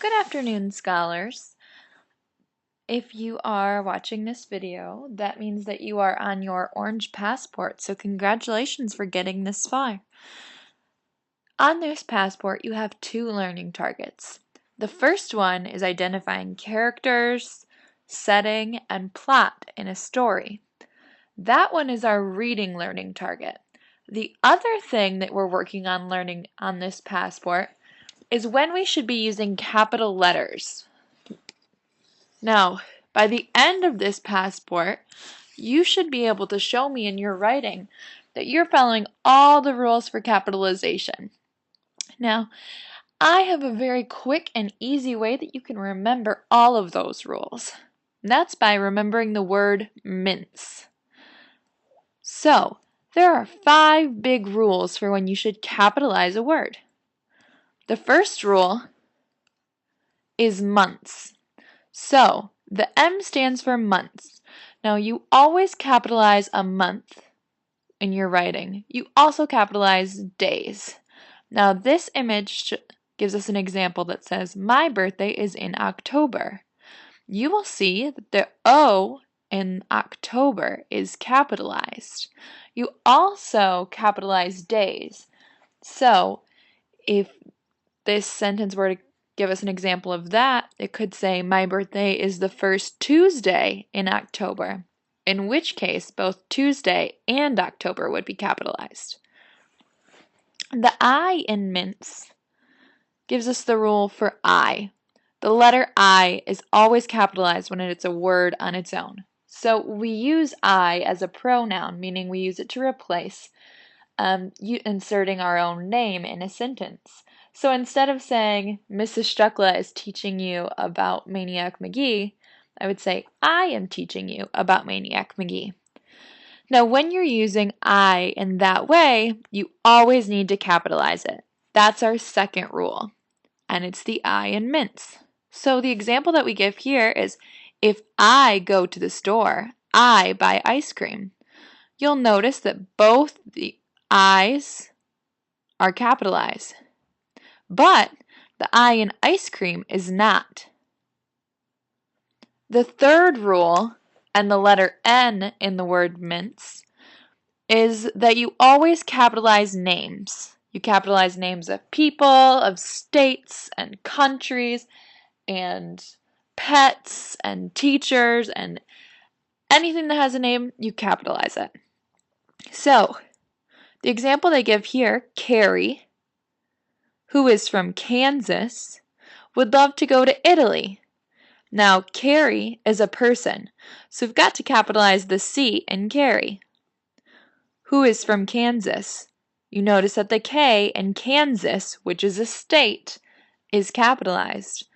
Good afternoon, scholars. If you are watching this video, that means that you are on your orange passport, so congratulations for getting this far. On this passport, you have two learning targets. The first one is identifying characters, setting, and plot in a story. That one is our reading learning target. The other thing that we're working on learning on this passport is when we should be using capital letters. Now, by the end of this passport, you should be able to show me in your writing that you're following all the rules for capitalization. Now, I have a very quick and easy way that you can remember all of those rules. And that's by remembering the word MINTS. So, there are 5 big rules for when you should capitalize a word. The first rule is months. So, the M stands for months. Now, you always capitalize a month in your writing. You also capitalize days. Now, this image gives us an example that says, my birthday is in October. You will see that the O in October is capitalized. You also capitalize days. So, if this sentence were to give us an example of that, it could say, my birthday is the first Tuesday in October, in which case both Tuesday and October would be capitalized. The I in MINTS gives us the rule for I. The letter I is always capitalized when it's a word on its own. So we use I as a pronoun, meaning we use it to replace inserting our own name in a sentence. So instead of saying, Mrs. Stuckla is teaching you about Maniac McGee, I would say, I am teaching you about Maniac McGee. Now, when you're using I in that way, you always need to capitalize it. That's our second rule, and it's the I in MINTS. So the example that we give here is, if I go to the store, I buy ice cream. You'll notice that both the I's are capitalized, but the I in ice cream is not. The third rule, and the letter N in the word MINTS, is that you always capitalize names. You capitalize names of people, of states, and countries, and pets, and teachers, and anything that has a name, you capitalize it. So, the example they give here, Carrie, who is from Kansas, would love to go to Italy. Now, Carrie is a person, so we've got to capitalize the C in Carrie. Who is from Kansas? You notice that the K in Kansas, which is a state, is capitalized.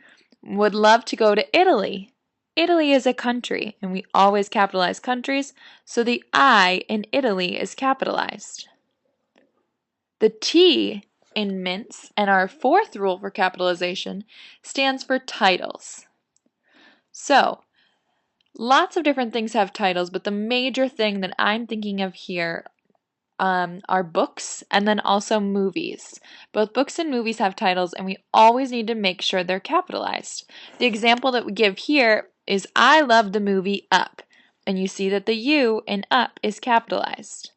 Would love to go to Italy. Italy is a country, and we always capitalize countries, so the I in Italy is capitalized. The T in MINTS, and our fourth rule for capitalization, stands for titles. So, lots of different things have titles, but the major thing that I'm thinking of here are books and then also movies. Both books and movies have titles, and we always need to make sure they're capitalized. The example that we give here is, I love the movie Up, and you see that the U in Up is capitalized.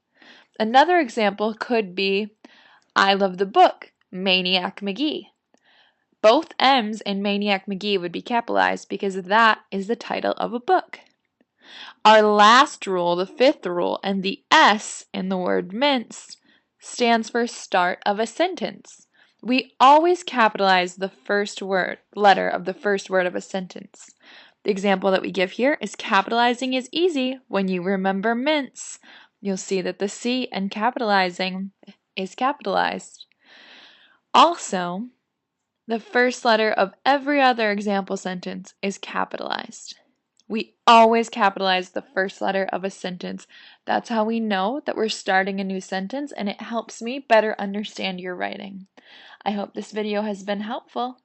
Another example could be, I love the book Maniac McGee. Both M's in Maniac McGee would be capitalized because that is the title of a book. Our last rule, the fifth rule, and the S in the word MINTS stands for start of a sentence. We always capitalize the first letter of the first word of a sentence. The example that we give here is, capitalizing is easy when you remember MINTS. You'll see that the C in capitalizing is capitalized. Also, the first letter of every other example sentence is capitalized. We always capitalize the first letter of a sentence. That's how we know that we're starting a new sentence, and it helps me better understand your writing. I hope this video has been helpful.